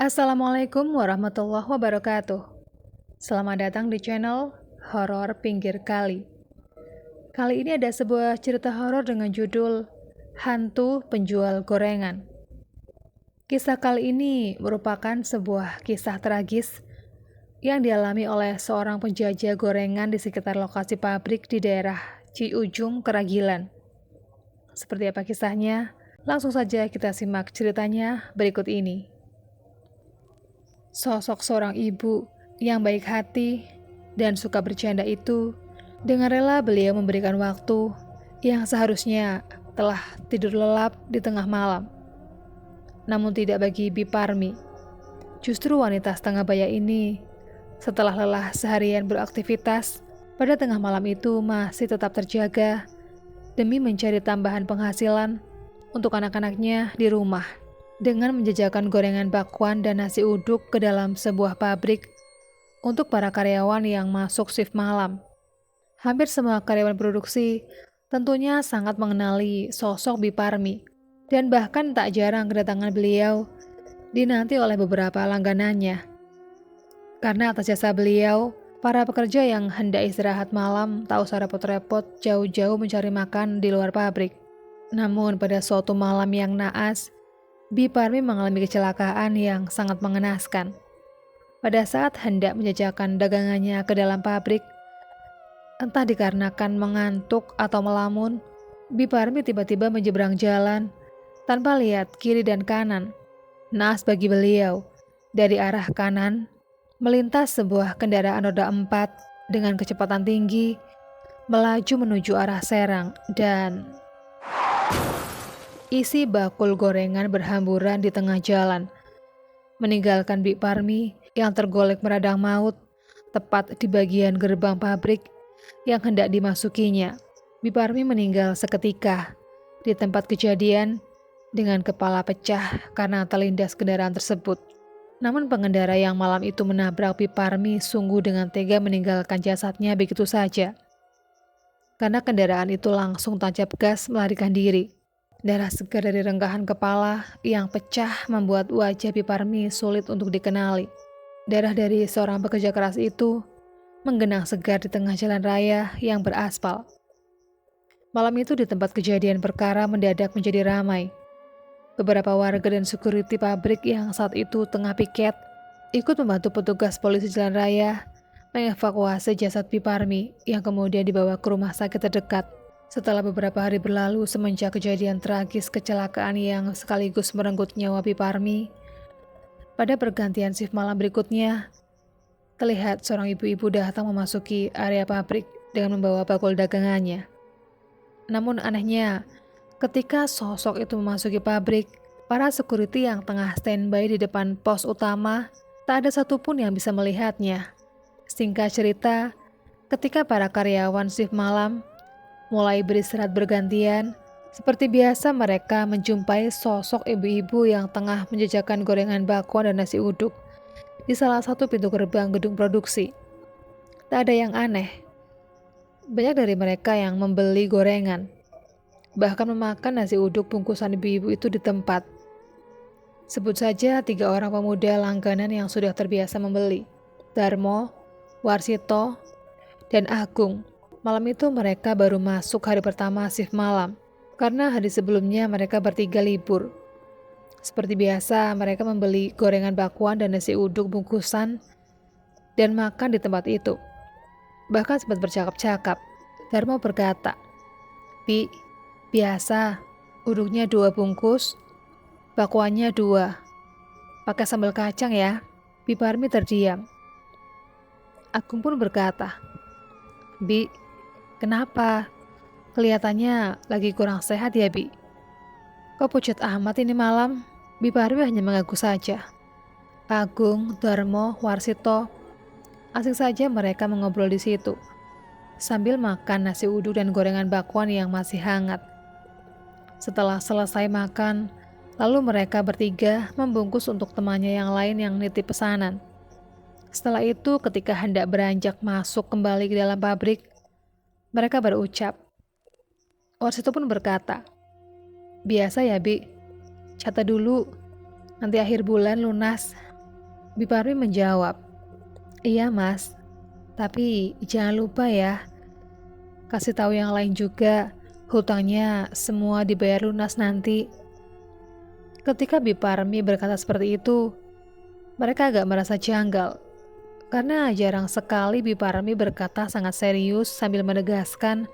Assalamualaikum warahmatullahi wabarakatuh. Selamat datang di channel Horor Pinggir Kali. Kali ini ada sebuah cerita horor dengan judul Hantu Penjual Gorengan. Kisah kali ini merupakan sebuah kisah tragis yang dialami oleh seorang penjajah gorengan di sekitar lokasi pabrik di daerah Ciujung, Keragilan. Seperti apa kisahnya? Langsung saja kita simak ceritanya berikut ini. Sosok seorang ibu yang baik hati dan suka bercanda itu, dengan rela beliau memberikan waktu yang seharusnya telah tidur lelap di tengah malam. Namun tidak bagi Bi Parmi. Justru wanita setengah baya ini, setelah lelah seharian beraktivitas, pada tengah malam itu masih tetap terjaga demi mencari tambahan penghasilan untuk anak-anaknya di rumah. Dengan menjajakan gorengan bakwan dan nasi uduk ke dalam sebuah pabrik untuk para karyawan yang masuk shift malam. Hampir semua karyawan produksi tentunya sangat mengenali sosok Bi Parmi, dan bahkan tak jarang kedatangan beliau dinanti oleh beberapa langganannya. Karena atas jasa beliau, para pekerja yang hendak istirahat malam tak usah repot-repot jauh-jauh mencari makan di luar pabrik. Namun pada suatu malam yang naas, Bi Parmi mengalami kecelakaan yang sangat mengenaskan. Pada saat hendak menjajakan dagangannya ke dalam pabrik, entah dikarenakan mengantuk atau melamun, Bi Parmi tiba-tiba menyeberang jalan tanpa lihat kiri dan kanan. Naas bagi beliau, dari arah kanan, melintas sebuah kendaraan roda 4 dengan kecepatan tinggi, melaju menuju arah Serang dan isi bakul gorengan berhamburan di tengah jalan, meninggalkan Bi Parmi yang tergolek meradang maut tepat di bagian gerbang pabrik yang hendak dimasukinya. Bi Parmi meninggal seketika di tempat kejadian dengan kepala pecah karena terlindas kendaraan tersebut. Namun pengendara yang malam itu menabrak Bi Parmi sungguh dengan tega meninggalkan jasadnya begitu saja. Karena kendaraan itu langsung tancap gas melarikan diri. Darah segar dari renggahan kepala yang pecah membuat wajah Bi Parmi sulit untuk dikenali. Darah dari seorang pekerja keras itu menggenang segar di tengah jalan raya yang beraspal. Malam itu di tempat kejadian perkara mendadak menjadi ramai. Beberapa warga dan security pabrik yang saat itu tengah piket ikut membantu petugas polisi jalan raya mengevakuasi jasad Bi Parmi yang kemudian dibawa ke rumah sakit terdekat. Setelah beberapa hari berlalu semenjak kejadian tragis kecelakaan yang sekaligus merenggut nyawa Bi Parmi, pada pergantian shift malam berikutnya, terlihat seorang ibu-ibu datang memasuki area pabrik dengan membawa bakul dagangannya. Namun anehnya, ketika sosok itu memasuki pabrik, para security yang tengah standby di depan pos utama, tak ada satupun yang bisa melihatnya. Singkat cerita, ketika para karyawan shift malam mulai beristirahat bergantian, seperti biasa mereka menjumpai sosok ibu-ibu yang tengah menjajakan gorengan bakwan dan nasi uduk di salah satu pintu gerbang gedung produksi. Tak ada yang aneh. Banyak dari mereka yang membeli gorengan, bahkan memakan nasi uduk bungkusan ibu-ibu itu di tempat. Sebut saja 3 orang pemuda langganan yang sudah terbiasa membeli: Darmo, Warsito, dan Agung. Malam itu mereka baru masuk hari pertama shift malam, karena hari sebelumnya mereka bertiga libur. Seperti biasa, mereka membeli gorengan bakwan dan nasi uduk bungkusan dan makan di tempat itu. Bahkan sempat bercakap-cakap. Darmo berkata, "Bi, biasa, uduknya 2 bungkus, bakwannya 2. Pakai sambal kacang ya." Bi Parmi terdiam. Agung pun berkata, "Bi, kenapa? Kelihatannya lagi kurang sehat ya, Bi? Kok pucat amat ini malam?" Bi Parmi hanya mengaku saja. Agung, Darmo, Warsito, asing saja mereka mengobrol di situ, sambil makan nasi uduk dan gorengan bakwan yang masih hangat. Setelah selesai makan, lalu mereka bertiga membungkus untuk temannya yang lain yang nitip pesanan. Setelah itu, ketika hendak beranjak masuk kembali ke dalam pabrik, mereka berucap. Warsito pun berkata, "Biasa ya, Bi. Catat dulu, Nanti akhir bulan lunas. Biparmi menjawab, iya mas, tapi jangan lupa ya, kasih tahu yang lain juga, hutangnya semua dibayar lunas nanti. Ketika Biparmi berkata seperti itu, mereka agak merasa janggal, karena jarang sekali Biparmi berkata sangat serius sambil menegaskan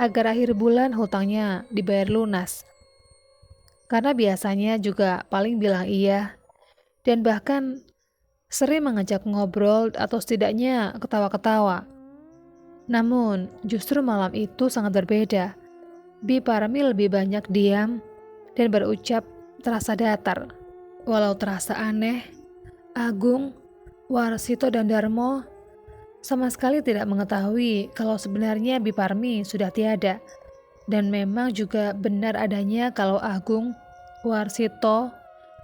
agar akhir bulan hutangnya dibayar lunas. Karena biasanya juga paling bilang iya, dan bahkan sering mengajak ngobrol atau setidaknya ketawa-ketawa. Namun, justru malam itu sangat berbeda. Biparmi lebih banyak diam dan berucap terasa datar. Walau terasa aneh, Agung, Warsito, dan Darmo sama sekali tidak mengetahui kalau sebenarnya Biparmi sudah tiada. Dan memang juga benar adanya kalau Agung, Warsito,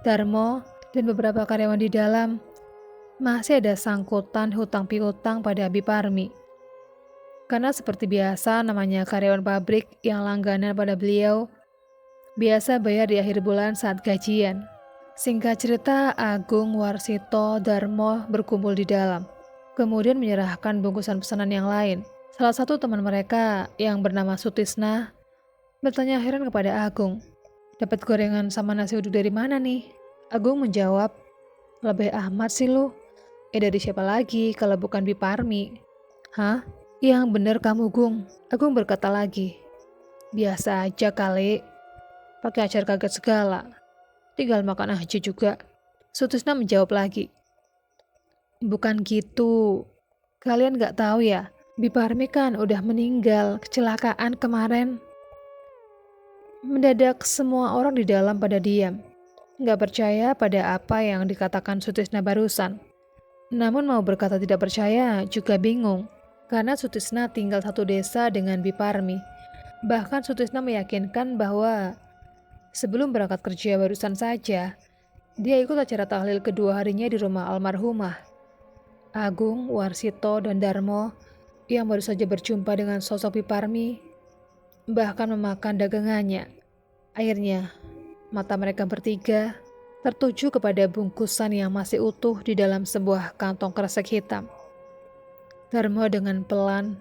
Darmo, dan beberapa karyawan di dalam masih ada sangkutan hutang piutang pada Biparmi. Karena seperti biasa namanya karyawan pabrik yang langganan pada beliau, biasa bayar di akhir bulan saat gajian. Singkat cerita, Agung, Warsito, Darmo berkumpul di dalam. Kemudian menyerahkan bungkusan pesanan yang lain. Salah satu teman mereka yang bernama Sutisna bertanya heran kepada Agung, dapat gorengan sama nasi uduk dari mana nih? Agung menjawab, lebih amat sih lu. Dari siapa lagi kalau bukan Biparmi? Hah? Yang bener kamu, Gung. Agung berkata lagi, biasa aja kali, pakai acar kaget segala. Tinggal makan aja juga. Sutisna menjawab lagi, bukan gitu. Kalian gak tahu ya, Biparmi kan udah meninggal kecelakaan kemarin. Mendadak semua orang di dalam pada diam. Gak percaya pada apa yang dikatakan Sutisna barusan. Namun mau berkata tidak percaya juga bingung. Karena Sutisna tinggal satu desa dengan Biparmi. Bahkan Sutisna meyakinkan bahwa sebelum berangkat kerja barusan saja, dia ikut acara tahlil kedua harinya di rumah almarhumah. Agung, Warsito, dan Darmo yang baru saja berjumpa dengan sosok Biparmi, bahkan memakan dagangannya. Akhirnya, mata mereka bertiga tertuju kepada bungkusan yang masih utuh di dalam sebuah kantong kresek hitam. Darmo dengan pelan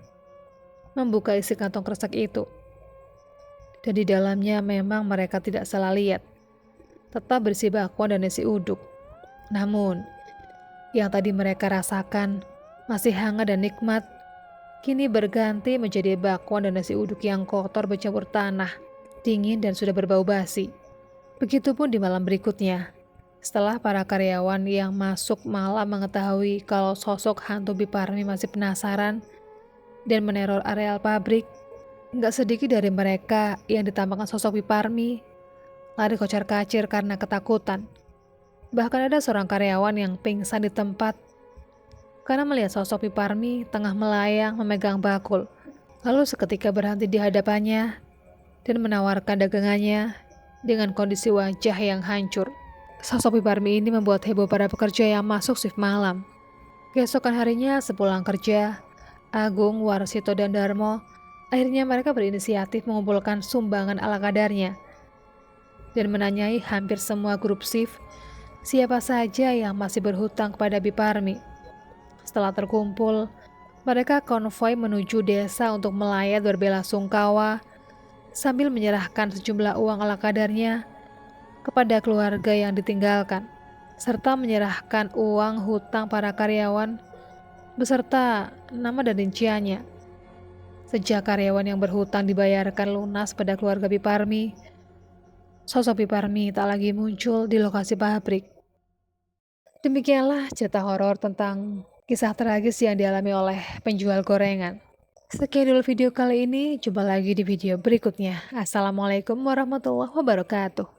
membuka isi kantong kresek itu. Dan di dalamnya memang mereka tidak salah lihat. Tetap berisi bakwan dan nasi uduk. Namun, yang tadi mereka rasakan masih hangat dan nikmat, kini berganti menjadi bakwan dan nasi uduk yang kotor bercampur tanah, dingin dan sudah berbau basi. Begitupun di malam berikutnya. Setelah para karyawan yang masuk malam mengetahui kalau sosok hantu Biparmi masih penasaran dan meneror areal pabrik, nggak sedikit dari mereka yang ditampakkan sosok Biparmi lari kocar-kacir karena ketakutan. Bahkan ada seorang karyawan yang pingsan di tempat karena melihat sosok Biparmi tengah melayang memegang bakul, lalu seketika berhenti di hadapannya dan menawarkan dagangannya dengan kondisi wajah yang hancur. Sosok Biparmi ini membuat heboh para pekerja yang masuk shift malam. Keesokan harinya sepulang kerja, Agung, Warsito, dan Darmo akhirnya mereka berinisiatif mengumpulkan sumbangan ala kadarnya dan menanyai hampir semua grup shift siapa saja yang masih berhutang kepada Biparmi. Setelah terkumpul, mereka konvoi menuju desa untuk melayat berbelasungkawa sambil menyerahkan sejumlah uang ala kadarnya kepada keluarga yang ditinggalkan, serta menyerahkan uang hutang para karyawan beserta nama dan rinciannya. Sejak karyawan yang berhutang dibayarkan lunas pada keluarga Biparmi, sosok Biparmi tak lagi muncul di lokasi pabrik. Demikianlah cerita horor tentang kisah tragis yang dialami oleh penjual gorengan. Sekian dulu video kali ini, jumpa lagi di video berikutnya. Assalamualaikum warahmatullahi wabarakatuh.